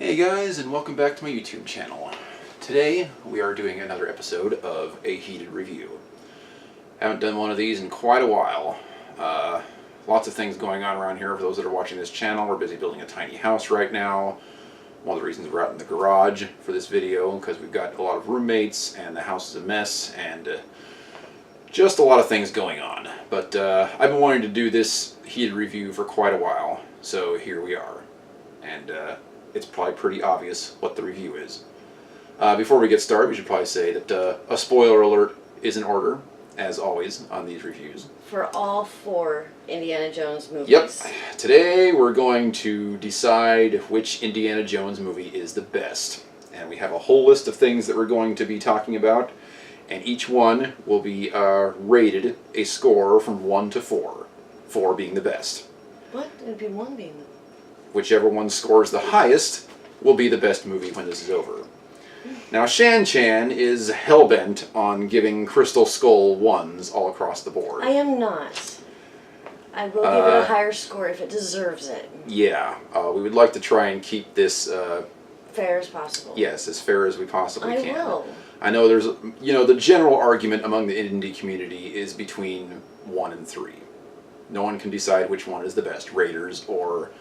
Hey guys, and welcome back to my YouTube channel. Today we are doing another episode of a heated review. Haven't done one of these in quite a while. Lots of things going on around here for those that are watching this channel. We're busy building a tiny house right now. One of the reasons we're out in the garage for this video, because we've got a lot of roommates and the house is a mess and just a lot of things going on. But I've been wanting to do this heated review for quite a while, so here we are. And it's probably pretty obvious what the review is. Before we get started, we should probably say that a spoiler alert is in order, as always, on these reviews. For all 4 Indiana Jones movies. Yep. Today we're going to decide which Indiana Jones movie is the best. And we have a whole list of things that we're going to be talking about, and each one will be rated a score from 1 to 4. 4 being the best. What? It would be 1 being the... Whichever one scores the highest will be the best movie when this is over. Now, Shan-Chan is hell-bent on giving Crystal Skull 1s all across the board. I am not. I will give it a higher score if it deserves it. Yeah, we would like to try and keep this... fair as possible. Yes, as fair as we possibly can. I will. I know there's, the general argument among the indie community is between 1 and 3. No one can decide which one is the best, Raiders or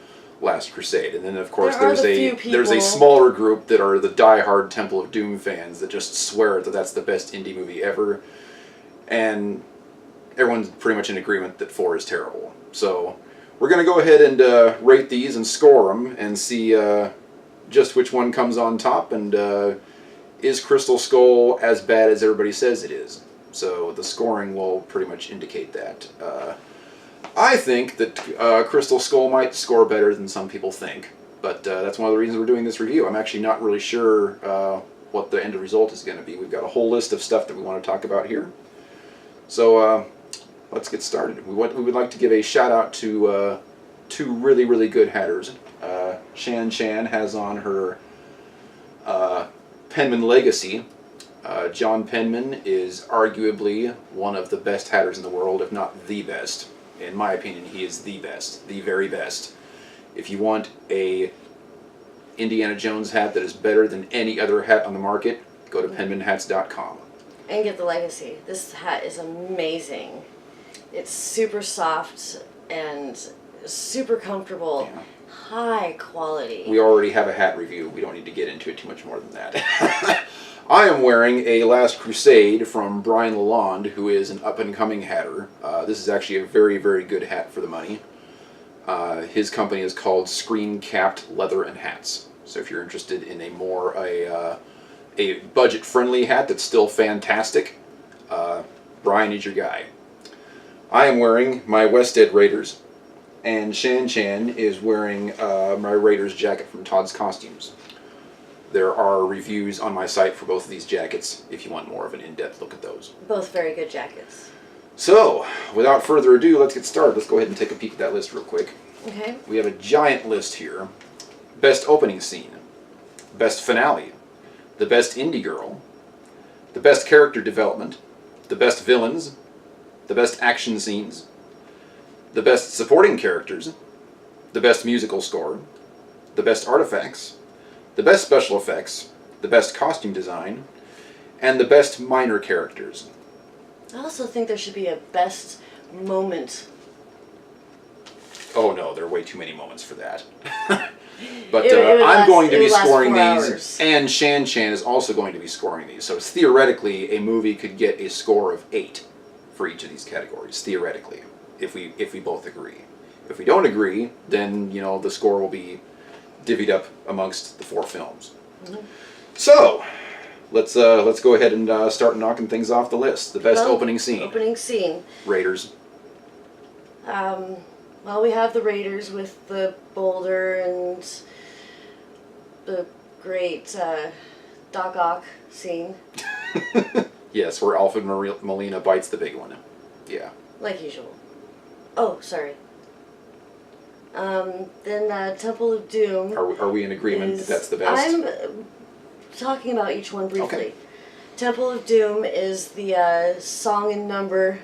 Last Crusade. And then, of course, there's a smaller group that are the die-hard Temple of Doom fans that just swear that that's the best indie movie ever. And everyone's pretty much in agreement that 4 is terrible. So we're going to go ahead and rate these and score them and see just which one comes on top, and is Crystal Skull as bad as everybody says it is. So the scoring will pretty much indicate that. I think that Crystal Skull might score better than some people think, but that's one of the reasons we're doing this review. I'm actually not really sure what the end result is going to be. We've got a whole list of stuff that we want to talk about here. So let's get started. We would like to give a shout out to 2 really, really good hatters. Shan-Chan has on her Penman Legacy. John Penman is arguably one of the best hatters in the world, if not the best. In my opinion, he is the best, the very best. If you want a Indiana Jones hat that is better than any other hat on the market, go to penmanhats.com. And get the Legacy. This hat is amazing. It's super soft and super comfortable. Yeah. High quality. We already have a hat review. We don't need to get into it too much more than that. I am wearing a Last Crusade from Brian Lalonde, who is an up-and-coming hatter. This is actually a very, very good hat for the money. His company is called Screen Capped Leather and Hats. So if you're interested in a budget-friendly hat that's still fantastic, Brian is your guy. I am wearing my Wested Raiders, and Shan-Chan is wearing my Raiders jacket from Todd's Costumes. There are reviews on my site for both of these jackets if you want more of an in-depth look at those. Both very good jackets. So, without further ado, let's get started. Let's go ahead and take a peek at that list real quick. Okay. We have a giant list here. Best opening scene, best finale, the best indie girl, the best character development, the best villains, the best action scenes, the best supporting characters, the best musical score, the best artifacts, the best special effects, the best costume design, and the best minor characters. I also think there should be a best moment. Oh no, there are way too many moments for that. But I'm going to be scoring these, and Shan-Chan is also going to be scoring these. So theoretically, a movie could get a score of 8 for each of these categories, theoretically, if we both agree. If we don't agree, then, the score will be divvied up amongst the 4 films. Mm-hmm. So, let's go ahead and start knocking things off the list. The best opening scene. Opening scene. Raiders. Well, we have the Raiders with the boulder and the great Doc Ock scene. Yes, where Alfred Molina bites the big one. Yeah. Like usual. Oh, sorry. Then Temple of Doom. Are we in agreement that that's the best? I'm talking about each one briefly. Okay. Temple of Doom is the song and number.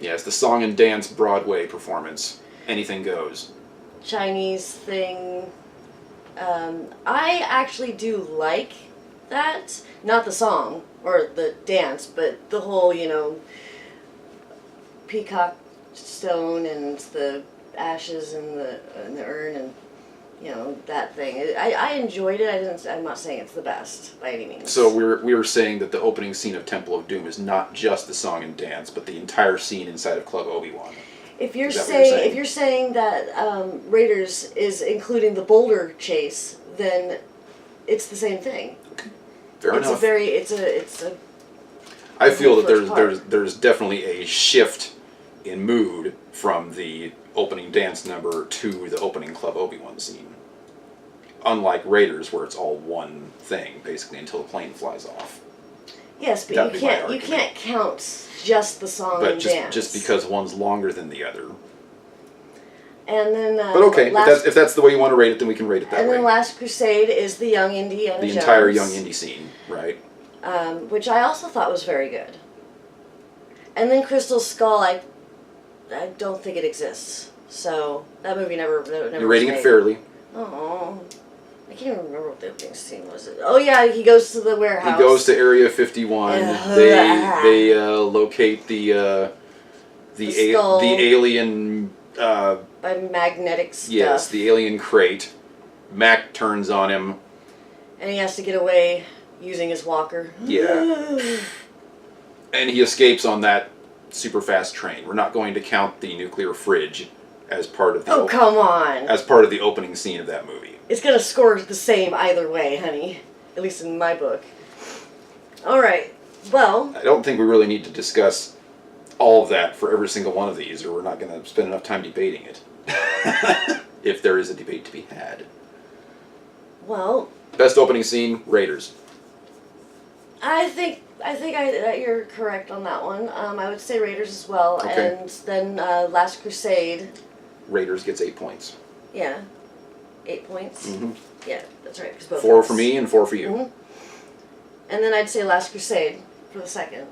Yeah, it's the song and dance Broadway performance. Anything goes. Chinese thing. I actually do like that. Not the song or the dance, but the whole, peacock stone and the ashes and the urn and that thing. I enjoyed it. I'm not saying it's the best by any means. So we were saying that the opening scene of Temple of Doom is not just the song and dance, but the entire scene inside of Club Obi-Wan. If you're saying that Raiders is including the boulder chase, then it's the same thing. Okay. Fair enough. It's a. I feel that there's definitely a shift in mood from the opening dance number to the opening Club Obi-Wan scene. Unlike Raiders, where it's all one thing basically until the plane flies off. Yes, but you can't count just the song and dance. Just because one's longer than the other. And then. But okay, if that's the way you want to rate it, then we can rate it that way. And then Last Crusade is the young Indiana Jones. The entire young Indy scene, right? Which I also thought was very good. And then Crystal Skull, I don't think it exists. So that movie never. You're rating it fairly. Oh. I can't even remember what the opening scene was. Oh yeah, he goes to the warehouse. He goes to Area 51. They locate the alien by magnetic stuff. Yes, the alien crate. Mac turns on him, and he has to get away using his walker. Yeah, and he escapes on that super fast train. We're not going to count the nuclear fridge as part of the come on, as part of the opening scene of that movie. It's gonna score the same either way, honey. At least in my book. Alright, well. I don't think we really need to discuss all of that for every single one of these, or we're not going to spend enough time debating it. If there is a debate to be had. Well. Best opening scene, Raiders. I think that you're correct on that one. I would say Raiders as well. Okay. And then Last Crusade. Raiders gets 8 points. Yeah. 8 points? Mm-hmm. Yeah, that's right. 'Cause both 4 for me and 4 for you. Mm-hmm. And then I'd say Last Crusade for the second.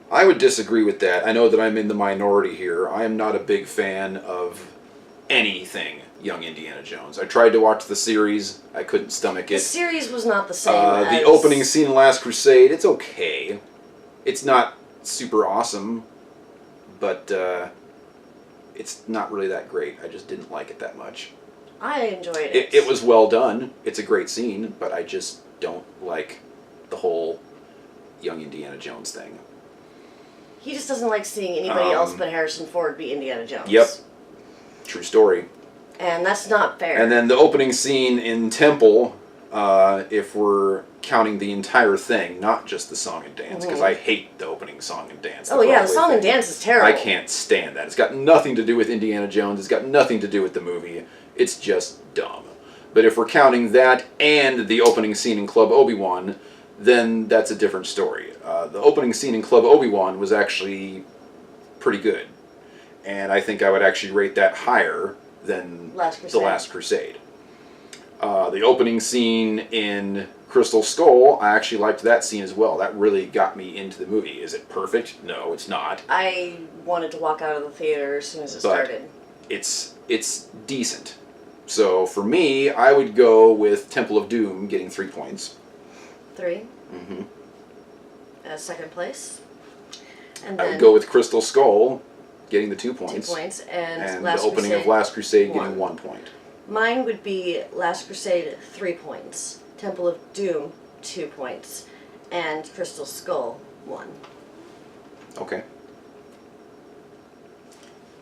I would disagree with that. I know that I'm in the minority here. I am not a big fan of anything Young Indiana Jones. I tried to watch the series. I couldn't stomach it. The series was not the same The opening scene in Last Crusade, it's okay. It's not super awesome, but it's not really that great. I just didn't like it that much. I enjoyed it. It was well done. It's a great scene, but I just don't like the whole Young Indiana Jones thing. He just doesn't like seeing anybody else but Harrison Ford be Indiana Jones. Yep. True story. And that's not fair. And then the opening scene in Temple, if we're counting the entire thing, not just the song and dance, because I hate the opening song and dance. Oh yeah, the song and dance is terrible. I can't stand that. It's got nothing to do with Indiana Jones. It's got nothing to do with the movie. It's just dumb. But if we're counting that and the opening scene in Club Obi-Wan, then that's a different story. The opening scene in Club Obi-Wan was actually pretty good. And I think I would actually rate that higher than The Last Crusade. The opening scene in Crystal Skull, I actually liked that scene as well. That really got me into the movie. Is it perfect? No, it's not. I wanted to walk out of the theater as soon as it started. It's decent. So for me, I would go with Temple of Doom getting 3 points. 3? Mm-hmm. Second place. And I would go with Crystal Skull getting the 2 points. 2 points. And the opening of Last Crusade getting 1 point. Mine would be Last Crusade 3 points, Temple of Doom 2 points, and Crystal Skull 1. Okay.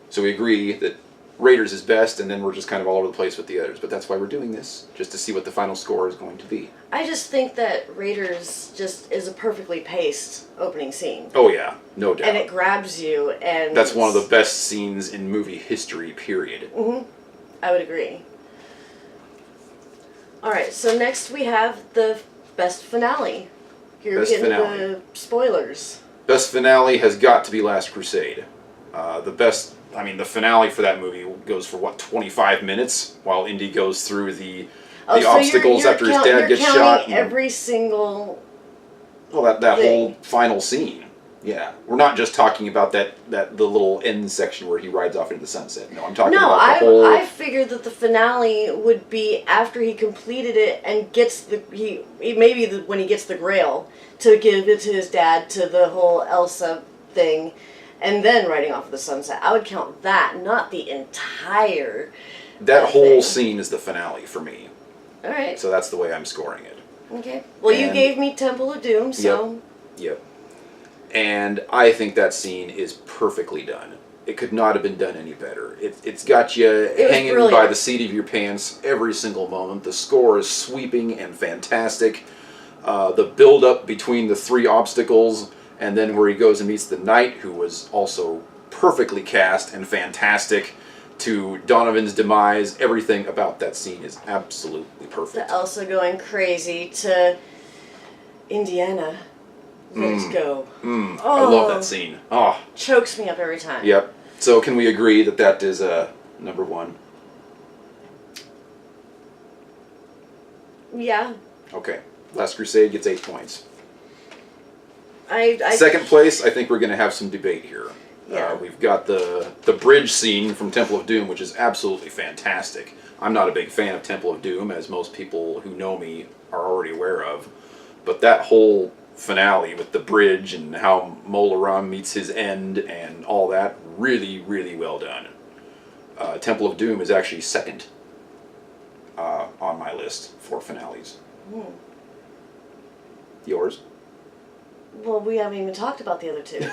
So we agree that Raiders is best, and then we're just kind of all over the place with the others. But that's why we're doing this, just to see what the final score is going to be. I just think that Raiders just is a perfectly paced opening scene. Oh yeah, no doubt. And it grabs you, and that's one of the best scenes in movie history, period. Mm-hmm. I would agree. Alright, so next we have the best finale. Here we get into the spoilers. Best finale has got to be Last Crusade. The finale for that movie goes for, 25 minutes, while Indy goes through the obstacles after his dad gets shot. Every single... Well, that whole final scene. Yeah, we're not just talking about the little end section where he rides off into the sunset. No, I'm talking No, about the whole. I figured that the finale would be after he completed it and gets when he gets the Grail to give it to his dad, to the whole Elsa thing, and then riding off of the sunset. I would count that, not the entire. That whole thing. scene is the finale for me. All right. So that's the way I'm scoring it. Okay. Well, you gave me Temple of Doom, so. Yep. And I think that scene is perfectly done. It could not have been done any better. It's got you hanging by the seat of your pants every single moment. The score is sweeping and fantastic. The build-up between the three obstacles, and then where he goes and meets the knight, who was also perfectly cast and fantastic, to Donovan's demise. Everything about that scene is absolutely perfect. The Elsa going crazy to Indiana. Let's go. Oh, I love that scene. Oh, chokes me up every time. Yep. So can we agree that that is number one? Yeah. Okay. Last Crusade gets 8 points. I Second place, I think we're going to have some debate here. Yeah. We've got the bridge scene from Temple of Doom, which is absolutely fantastic. I'm not a big fan of Temple of Doom, as most people who know me are already aware of. But that whole finale with the bridge and how Mola Ram meets his end and all that, really, really well done. Temple of Doom is actually second on my list for finales. Yours? Well, we haven't even talked about the other two.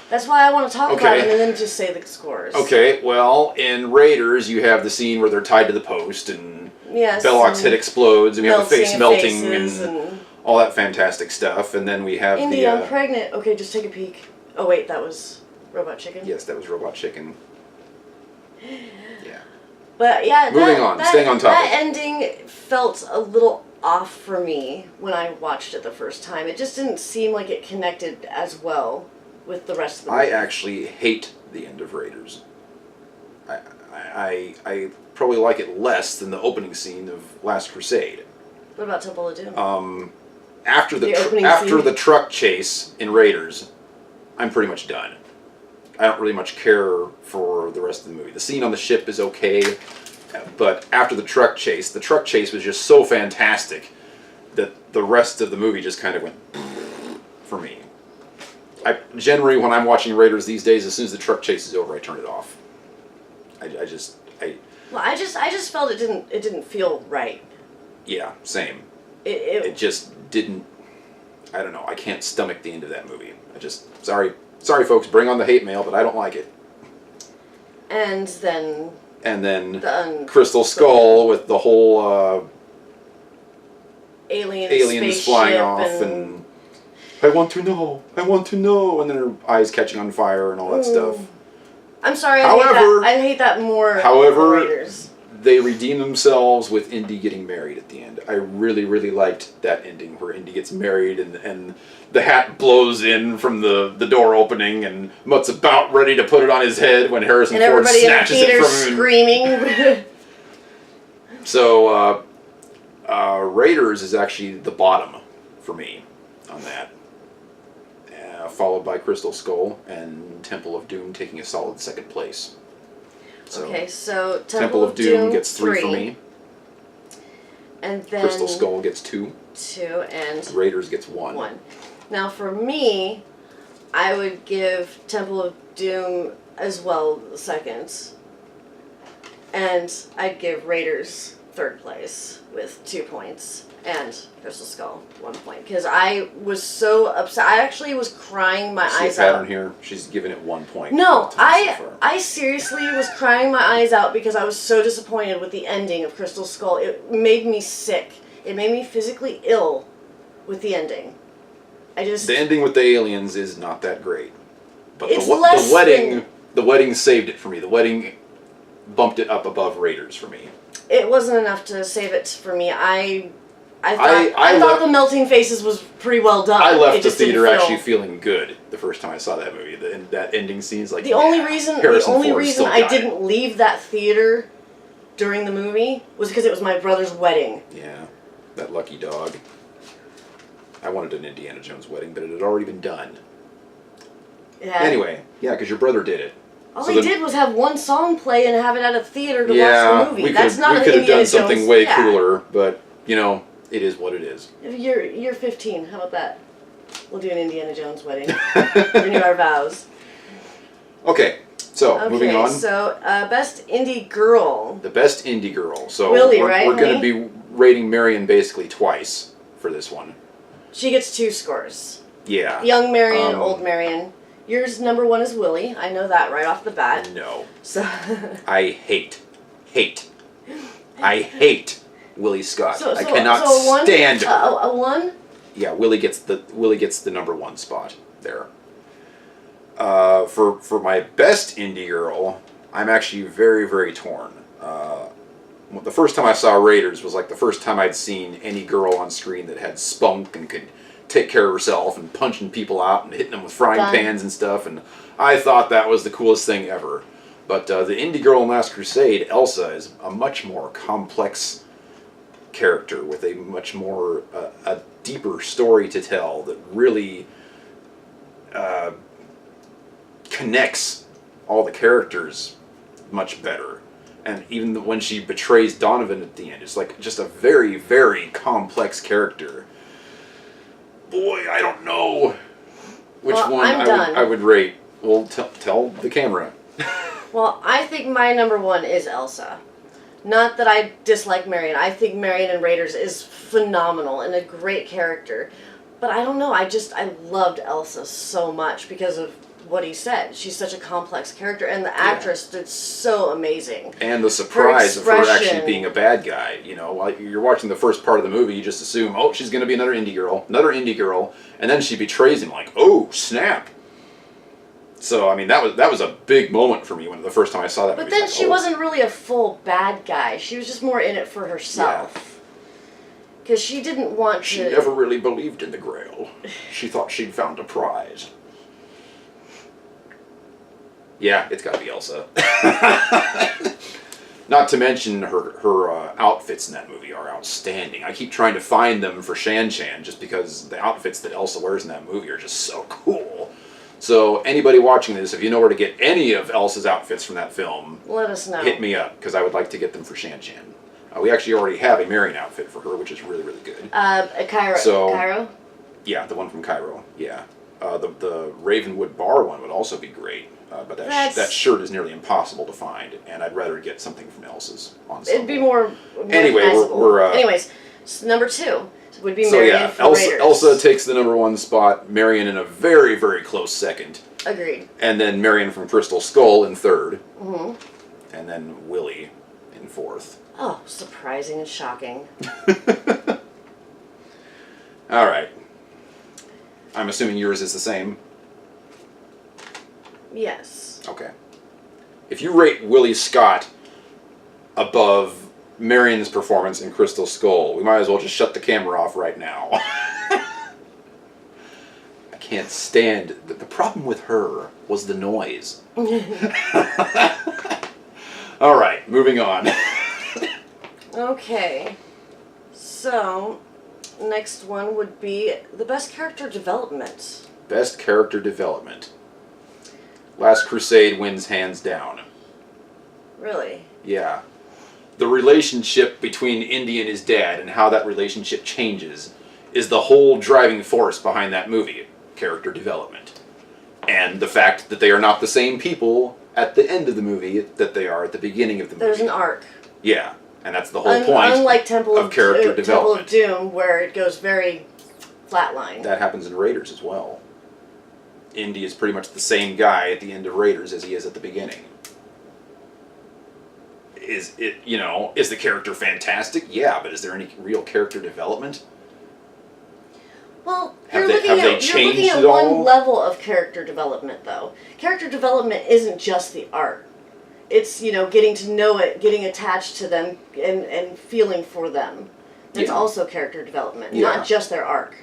That's why I want to talk about them and then just say the scores. Okay, well, in Raiders, you have the scene where they're tied to the post and Belloc's head explodes and we have the face melting and all that fantastic stuff. And then we have Indy, I'm pregnant. Okay, just take a peek. Oh, wait, that was Robot Chicken? Yes, that was Robot Chicken. Yeah. But yeah, moving on, staying on topic. That ending felt a little off for me when I watched it the first time. It just didn't seem like it connected as well with the rest of the movie. I actually hate the end of Raiders. I probably like it less than the opening scene of Last Crusade. What about Temple of Doom? After the truck chase in Raiders, I'm pretty much done. I don't really much care for the rest of the movie. The scene on the ship is okay, but after the truck chase was just so fantastic that the rest of the movie just kind of went for me. I generally, when I'm watching Raiders these days, as soon as the truck chase is over, I turn it off. I just felt it didn't feel right. Yeah, same. It just didn't. I don't know. I can't stomach the end of that movie. Sorry, folks. Bring on the hate mail, but I don't like it. And then Crystal Skull with the whole aliens flying off and I want to know, and then her eyes catching on fire and all that stuff. I'm sorry. I hate that more. However, Raiders. They redeem themselves with Indy getting married at the end. I really, really liked that ending where Indy gets married and the hat blows in from the door opening and Mutt's about ready to put it on his head when Harrison Ford snatches it from him. Screaming. So, Raiders is actually the bottom for me on that. Followed by Crystal Skull and Temple of Doom taking a solid second place. So, okay, so Temple of Doom gets 3 for me. And then Crystal Skull gets 2. 2 and Raiders gets 1. 1. Now for me, I would give Temple of Doom as well second. And I'd give Raiders third place with 2 points. And Crystal Skull 1 point. Because I was so upset. I actually was crying my eyes See a pattern out. here? She's giving it 1 point. No, I seriously was crying my eyes out because I was so disappointed with the ending of Crystal Skull. It made me sick. It made me physically ill with the ending. The ending with the aliens is not that great. But the wedding saved it for me. The wedding bumped it up above Raiders for me. It wasn't enough to save it for me. I thought the melting faces was pretty well done. I left the theater actually feeling good the first time I saw that movie. That ending scene is like the only reason I didn't leave that theater during the movie was because it was my brother's wedding. Yeah, that lucky dog. I wanted an Indiana Jones wedding, but it had already been done. It had? Anyway, yeah, because your brother did it. All So he did was have one song play and have it at a theater to yeah, watch the movie. we That's not an could have Indiana done something Jones. way Yeah. cooler, but you know, it is what it is. You're 15. How about that? We'll do an Indiana Jones wedding. Renew our vows. Okay, so moving on. So best indie girl. The best indie girl. So Willie, we're right, going to honey? be rating Marion basically twice for this one. She gets 2 scores. Yeah. Young Marion, old Marion. Yours number 1 is Willie. I know that right off the bat. No. So I hate Willie Scott. I cannot so a 1, stand her. A 1? Yeah, Willie gets the number 1 spot there. For my best indie girl, I'm actually very, very torn. The first time I saw Raiders was like the first time I'd seen any girl on screen that had spunk and could take care of herself and punching people out and hitting them with frying pans and stuff, and I thought that was the coolest thing ever. But the indie girl in Last Crusade, Elsa, is a much more complex character with a much more a deeper story to tell that really connects all the characters much better. And even when she betrays Donovan at the end, it's like just a very, very complex character. Boy, I don't know which one I would rate. Well, tell the camera. Well, I think my number 1 is Elsa. Not that I dislike Marion. I think Marion in Raiders is phenomenal and a great character. But I don't know. I loved Elsa so much because of what he said. She's such a complex character, and the actress did so amazing. And the surprise of her actually being a bad guy. You know, like you're watching the first part of the movie, you just assume, oh, she's going to be another indie girl, and then she betrays him. Like, oh, snap! So I mean, that was a big moment for me when the first time I saw that. But then she wasn't really a full bad guy. She was just more in it for herself. Because she didn't want to. She never really believed in the Grail. She thought she'd found a prize. Yeah, it's got to be Elsa. Not to mention her outfits in that movie are outstanding. I keep trying to find them for Shan just because the outfits that Elsa wears in that movie are just so cool. So anybody watching this, if you know where to get any of Elsa's outfits from that film, let us know. Hit me up, because I would like to get them for Shan. We actually already have a Marion outfit for her, which is really, really good. Cairo? Yeah, the one from Cairo, yeah. The Ravenwood Bar one would also be great. But that shirt is nearly impossible to find, and I'd rather get something from Elsa's on It'd be more anyway, anyways, so number 2 would be Marion for Raiders. Elsa takes the number 1 spot, Marion in a very, very close second. Agreed. And then Marion from Crystal Skull in 3rd. Mm-hmm. And then Willie in 4th. Oh, surprising and shocking. All right. I'm assuming yours is the same. Yes. Okay. If you rate Willie Scott above Marion's performance in Crystal Skull, we might as well just shut the camera off right now. I can't stand... The problem with her was the noise. All right, moving on. Okay. So, next one would be the best character development. Best character development. Last Crusade wins hands down. Really? Yeah. The relationship between Indy and his dad and how that relationship changes is the whole driving force behind that movie. Character development. And the fact that they are not the same people at the end of the movie that they are at the beginning of the movie. There's an arc. Yeah. And that's the whole point unlike Temple of character development. Temple of Doom, where it goes very flatline. That happens in Raiders as well. Indy is pretty much the same guy at the end of Raiders as he is at the beginning. Is the character fantastic? Yeah, but is there any real character development? Well, Have you're they changed at all? one level of character development, though. Character development isn't just the art. It's, getting to know it, getting attached to them, and feeling for them. That's also character development, not just their arc.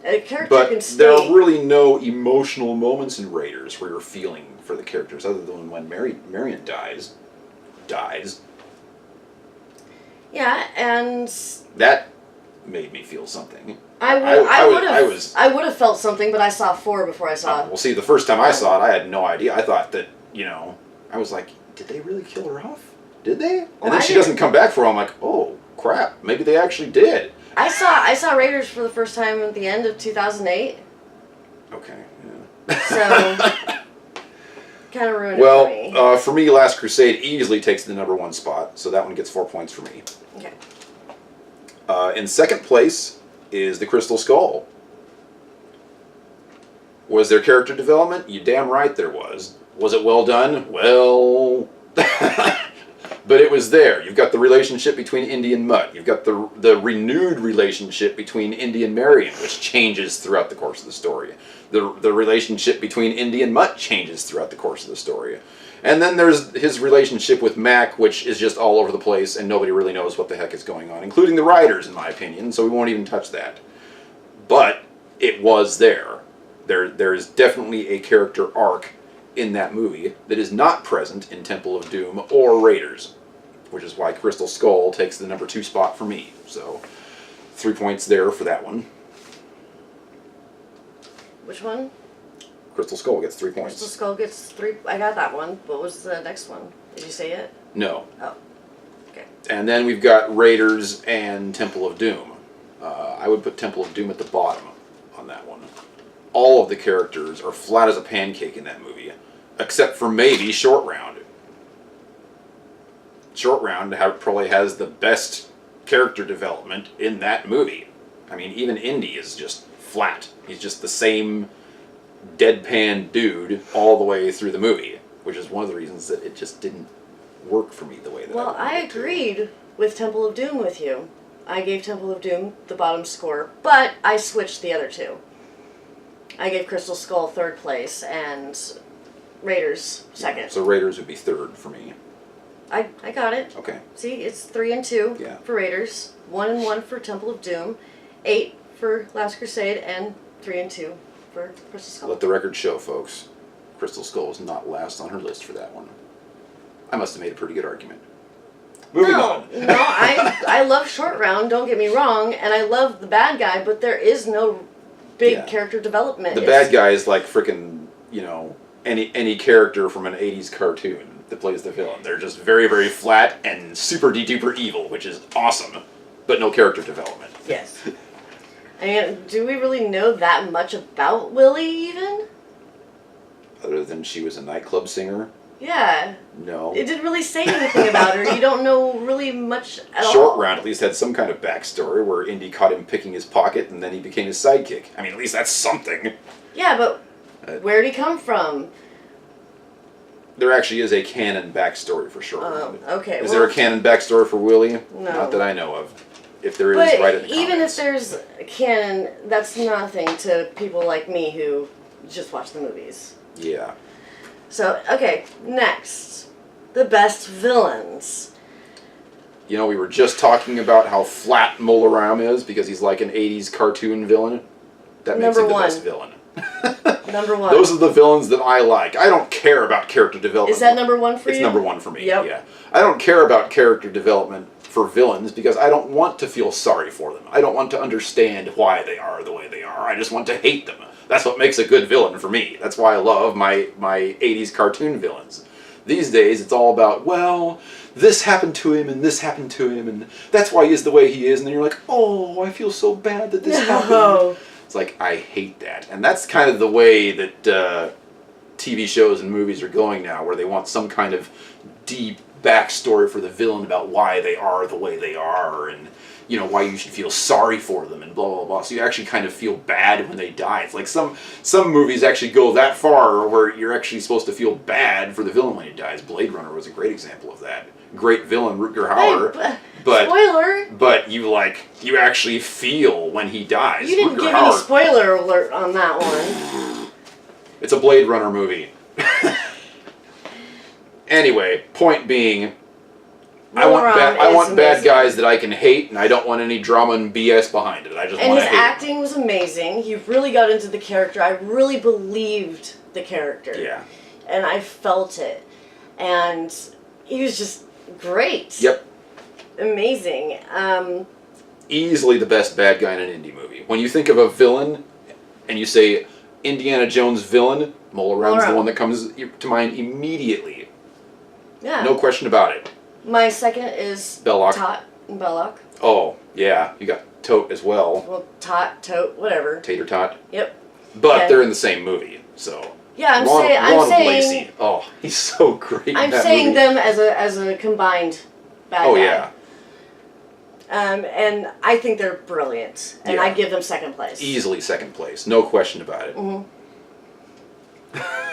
A character can stay... there are really no emotional moments in Raiders where you're feeling for the characters, other than when Marion dies. Yeah, and... made me feel something. I would have felt something, but I saw 4 before I saw. Well, see, the first time I saw it, I had no idea. I thought that I was like, did they really kill her off? Did they? And then she doesn't come back for a while. I'm like, oh crap, maybe they actually did. I saw Raiders for the first time at the end of 2008. Okay. Yeah. So. Kind of ruined it for me. Well, for me, Last Crusade easily takes the number 1 spot, so that one gets 4 points for me. Okay. In second place is the Crystal Skull. Was there character development? You damn right there was. Was it well done? Well, but it was there. You've got the relationship between Indy and Mutt. You've got the renewed relationship between Indy and Marion, which changes throughout the course of the story. The relationship between Indy and Mutt changes throughout the course of the story. And then there's his relationship with Mac, which is just all over the place, and nobody really knows what the heck is going on, including the writers, in my opinion, so we won't even touch that. But it was there. There is definitely a character arc in that movie that is not present in Temple of Doom or Raiders, which is why Crystal Skull takes the number 2 spot for me. So 3 points there for that one. Which one? Crystal Skull gets 3 points. Crystal Skull gets 3. I got that one. What was the next one? Did you say it? No. Oh. Okay. And then we've got Raiders and Temple of Doom. I would put Temple of Doom at the bottom on that one. All of the characters are flat as a pancake in that movie, except for maybe Short Round. Short Round probably has the best character development in that movie. I mean, even Indy is just flat. He's just the same deadpan dude all the way through the movie, which is one of the reasons that it just didn't work for me the way that I agreed with Temple of Doom with you. I gave Temple of Doom the bottom score, but I switched the other 2. I gave Crystal Skull 3rd place and Raiders 2nd. So Raiders would be 3rd for me. I got it. Okay. See, it's 3 and 2 for Raiders, 1 and 1 for Temple of Doom, 8 for Last Crusade, and 3 and 2 for Crystal Skull. Let the record show, folks. Crystal Skull was not last on her list for that one. I must have made a pretty good argument. Moving on. No, I love Short Round, don't get me wrong, and I love the bad guy, but there is no big character development. The bad guy is like frickin', any character from an 80s cartoon that plays the villain. They're just very, very flat and super duper evil, which is awesome, but no character development. Yes. I mean, do we really know that much about Willie, even? Other than she was a nightclub singer? Yeah. No. It didn't really say anything about her. You don't know really much at all. Short Round at least had some kind of backstory where Indy caught him picking his pocket and then he became his sidekick. I mean, at least that's something. Yeah, but where'd he come from? There actually is a canon backstory for Short Round. Okay. Is there a canon backstory for Willie? No. Not that I know of. If there is, write it in the comments. Even if there's a canon, that's nothing to people like me who just watch the movies. Yeah. So, okay, next. The best villains. We were just talking about how flat Molaram is because he's like an 80s cartoon villain. That makes him the best villain. Number 1. Those are the villains that I like. I don't care about character development. Is that number 1 for you? It's number 1 for me, Yep. yeah. I don't care about character development for villains because I don't want to feel sorry for them. I don't want to understand why they are the way they are. I just want to hate them. That's what makes a good villain for me. That's why I love my 80s cartoon villains. These days, it's all about, well, this happened to him and this happened to him and that's why he is the way he is. And then you're like, oh, I feel so bad that this happened. It's like, I hate that. And that's kind of the way that TV shows and movies are going now, where they want some kind of deep backstory for the villain about why they are the way they are and why you should feel sorry for them and blah blah blah. So you actually kind of feel bad when they die. It's like some movies actually go that far where you're actually supposed to feel bad for the villain when he dies. Blade Runner was a great example of that. Great villain, Rutger Hauer. But spoiler. But you actually feel when he dies. You didn't Rutger give Hauer, any spoiler alert on that one. It's a Blade Runner movie. Anyway, point being, I want bad guys that I can hate, and I don't want any drama and BS behind it. I just want to hate. And his acting was amazing. He really got into the character. I really believed the character. Yeah. And I felt it. And he was just great. Yep. Amazing. easily the best bad guy in an Indy movie. When you think of a villain, and you say Indiana Jones villain, Mola Ram's the one that comes to mind immediately. Yeah. No question about it. My second is Belloc. Tot and Belloc. Oh, yeah. You got Tote as well. Well, Tot, Tote, whatever. Tater Tot. Yep. But they're in the same movie, so. Yeah, I'm Ronald saying. Lacey. Oh, he's so great. I'm in that saying movie. them as a combined bad guy. Oh yeah. And I think they're brilliant, and I give them second place. Easily second place, no question about it. Mm-hmm.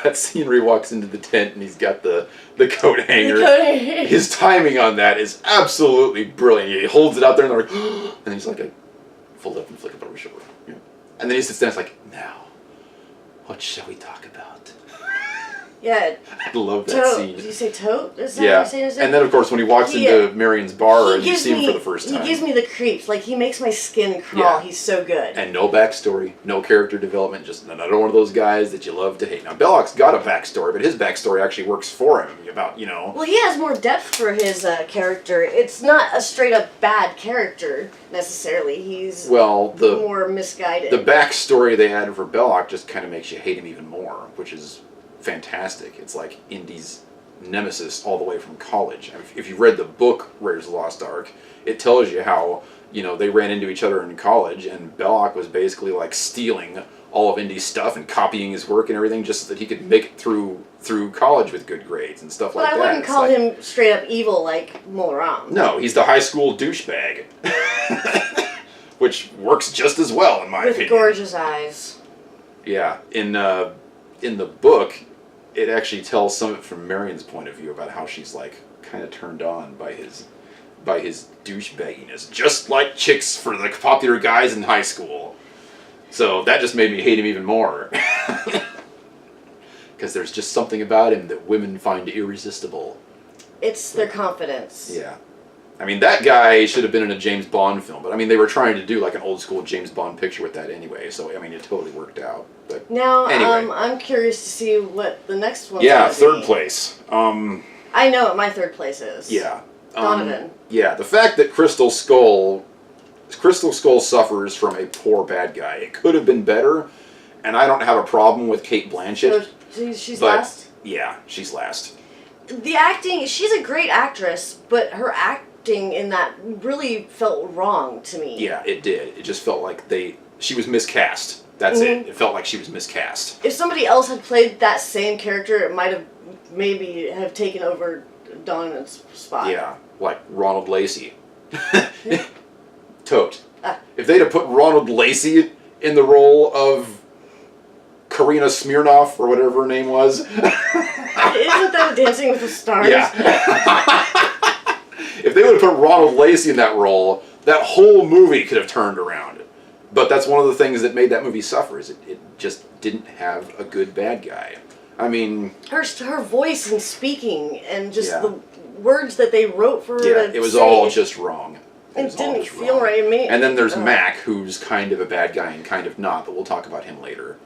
That scene where he walks into the tent and he's got the coat hanger. The His timing on that is absolutely brilliant. He holds it out there and they're like, and he's like, fold up and flick it over his shoulder. Yeah. And then he sits down and it's like, now, what shall we talk about? Yeah. I love that Tote. scene. Did you say Tote? Is that Yeah. what you're saying? And then, of course, when he walks into Marion's bar and you see him for the first time. He gives me the creeps. Like, he makes my skin crawl. Yeah. He's so good. And no backstory, no character development, just another one of those guys that you love to hate. Now, Belloc's got a backstory, but his backstory actually works for him about, Well, he has more depth for his character. It's not a straight-up bad character, necessarily. He's more misguided. The backstory they added for Belloc just kind of makes you hate him even more, which is fantastic. It's like Indy's nemesis all the way from college. I mean, if you read the book Raiders of the Lost Ark, it tells you how, they ran into each other in college, and Belloc was basically like stealing all of Indy's stuff and copying his work and everything just so that he could make it through college with good grades and stuff like that. But I wouldn't call him straight up evil like Mola Ram. No, he's the high school douchebag. Which works just as well, in my opinion. With gorgeous eyes. Yeah. In the book, it actually tells some of it from Marion's point of view about how she's like kind of turned on by his douchebagginess, just like chicks for the popular guys in high school. So that just made me hate him even more. Because there's just something about him that women find irresistible. It's their confidence. Yeah. I mean, that guy should have been in a James Bond film, but I mean, they were trying to do like an old school James Bond picture with that anyway, so I mean, it totally worked out. But now, anyway. I'm curious to see what the next one. Yeah, third place. I know what my third place is. Yeah. Donovan. Yeah, the fact that Crystal Skull suffers from a poor bad guy. It could have been better, and I don't have a problem with Cate Blanchett. So she's last? Yeah, she's last. The acting, she's a great actress, but her acting in that really felt wrong to me. Yeah, it did. It just felt like she was miscast. That's it. It felt like she was miscast. If somebody else had played that same character, it might have maybe have taken over Donovan's spot. Yeah, like Ronald Lacey. Tote. If they'd have put Ronald Lacey in the role of Karina Smirnoff, or whatever her name was. Isn't that Dancing with the Stars? Yeah. If they would have put Ronald Lacey in that role, that whole movie could have turned around. But that's one of the things that made that movie suffer, is it just didn't have a good bad guy. I mean... Her voice and speaking, and just the words that they wrote for her to it was say, all just wrong. It didn't feel right to me. And then there's Mac, who's kind of a bad guy and kind of not, but we'll talk about him later.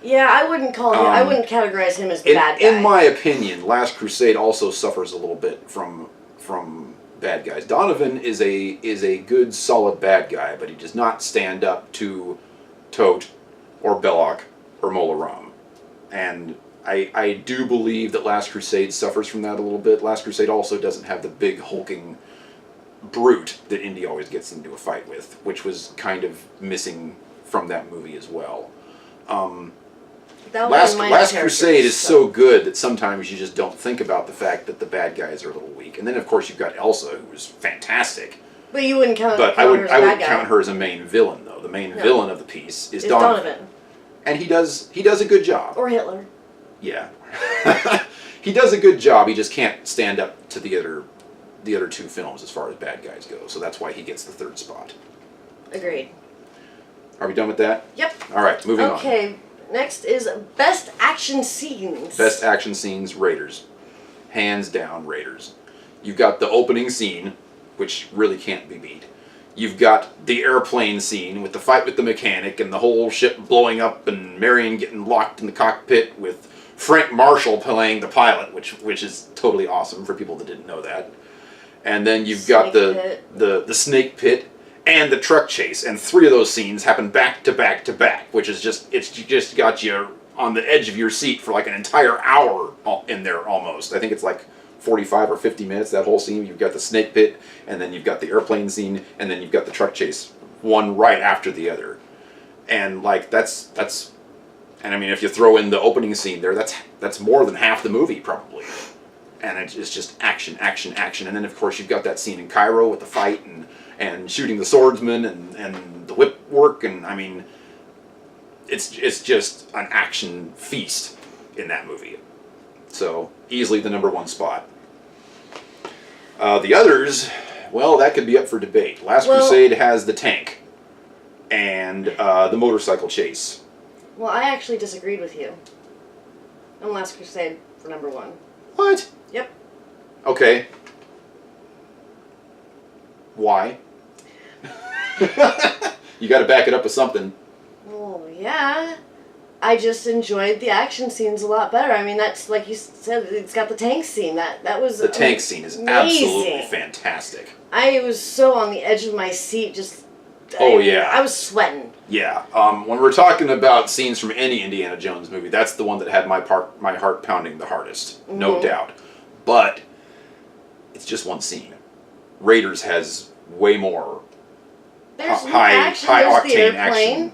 Yeah, I wouldn't call him. I wouldn't categorize him as the bad guy. In my opinion, Last Crusade also suffers a little bit from bad guys. Donovan is a good, solid bad guy, but he does not stand up to Tote or Belloc or Mola Ram. And I do believe that Last Crusade suffers from that a little bit. Last Crusade also doesn't have the big hulking brute that Indy always gets into a fight with, which was kind of missing from that movie as well. Last Crusade is so good that sometimes you just don't think about the fact that the bad guys are a little weak. And then, of course, you've got Elsa, who was fantastic. But you wouldn't count her as a I would bad guy. count her as a main villain, though. The main villain of the piece is Donovan. And he does a good job. Or Hitler. Yeah. He does a good job. He just can't stand up to the other two films as far as bad guys go. So that's why he gets the third spot. Agreed. Are we done with that? Yep. All right, moving on. Okay, next is Best Action Scenes. Best action scenes, Raiders. Hands down, Raiders. You've got the opening scene, which really can't be beat. You've got the airplane scene with the fight with the mechanic and the whole ship blowing up and Marion getting locked in the cockpit with Frank Marshall playing the pilot, which is totally awesome for people that didn't know that. And then you've got the snake pit, and the truck chase, and 3 of those scenes happen back to back to back, which is it's just got you on the edge of your seat for like an entire hour in there almost. I think it's like 45 or 50 minutes, that whole scene. You've got the snake pit, and then you've got the airplane scene, and then you've got the truck chase, one right after the other. And like that's and I mean, if you throw in the opening scene there, that's more than half the movie probably. And it's just action, action, action. And then of course you've got that scene in Cairo with the fight and shooting the swordsman and the whip work, and I mean, it's just an action feast in that movie. So easily the #1 spot. The others, well, that could be up for debate. Last Crusade has the tank and the motorcycle chase. Well, I actually disagreed with you. And Last Crusade for #1. What? Yep. Okay. Why? You got to back it up with something. Well, yeah. I just enjoyed the action scenes a lot better. I mean, that's like you said. It's got the tank scene. That was the tank scene is absolutely fantastic. I was so on the edge of my seat. Just I was sweating. Yeah. When we're talking about scenes from any Indiana Jones movie, that's the one that had my heart pounding the hardest, no doubt. But it's just one scene. Raiders has way more high octane action.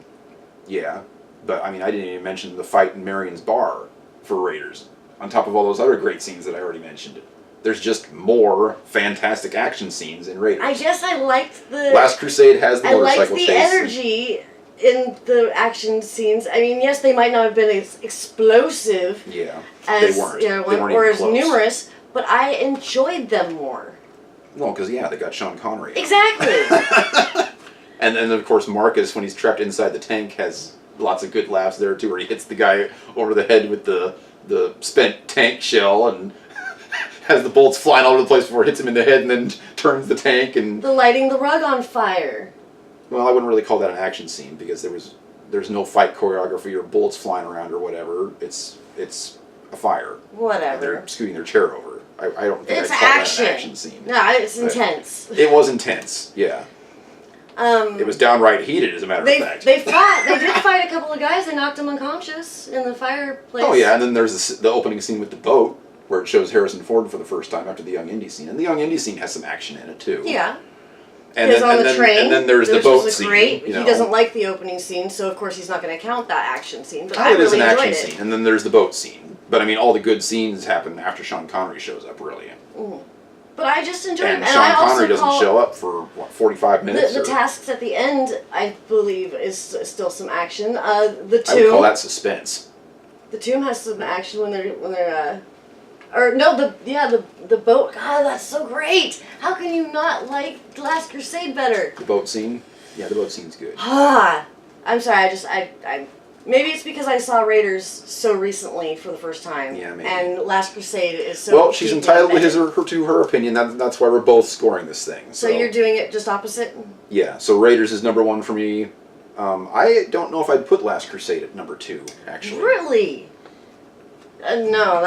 Yeah. But, I mean, I didn't even mention the fight in Marion's bar for Raiders. On top of all those other great scenes that I already mentioned. There's just more fantastic action scenes in Raiders. I guess I liked the... Last Crusade has the motorcycle chase. I liked the energy in the action scenes. I mean, yes, they might not have been as explosive as, they weren't. You know, or as numerous, but I enjoyed them more. Well, because, yeah, they got Sean Connery. Exactly. And then, of course, Marcus, when he's trapped inside the tank, has... lots of good laughs there too, where he hits the guy over the head with the spent tank shell and has the bolts flying all over the place before it hits him in the head, and then turns the tank and the lighting the rug on fire. Well, I wouldn't really call that an action scene because there's no fight choreography or bullets flying around or whatever. It's a fire. Whatever. And they're scooting their chair over. I don't think I'd call that an action scene. No, it's intense. It was intense. Yeah. It was downright heated, as a matter of fact. They fought. They did fight a couple of guys. They knocked them unconscious in the fireplace. Oh yeah, and then there's the opening scene with the boat, where it shows Harrison Ford for the first time after the Young Indy scene, and the Young Indy scene has some action in it too. Yeah. And then, on the train, and then there's the boat scene. He doesn't like the opening scene, so of course he's not going to count that action scene. But it is an action scene, and then there's the boat scene. But I mean, all the good scenes happen after Sean Connery shows up, really. Mm. But I just enjoyed it. And Sean Connery doesn't show up for, 45 minutes? The tasks at the end, I believe, is still some action. The Tomb... I would call that suspense. The Tomb has some action when they're... the boat... God, that's so great! How can you not like Last Crusade better? The boat scene? Yeah, the boat scene's good. I'm sorry, maybe it's because I saw Raiders so recently for the first time. Yeah, maybe. And Last Crusade is so... Well, she's entitled to her opinion. That's why we're both scoring this thing. So you're doing it just opposite? Yeah, so Raiders is #1 for me. I don't know if I'd put Last Crusade at #2, actually. Really? No,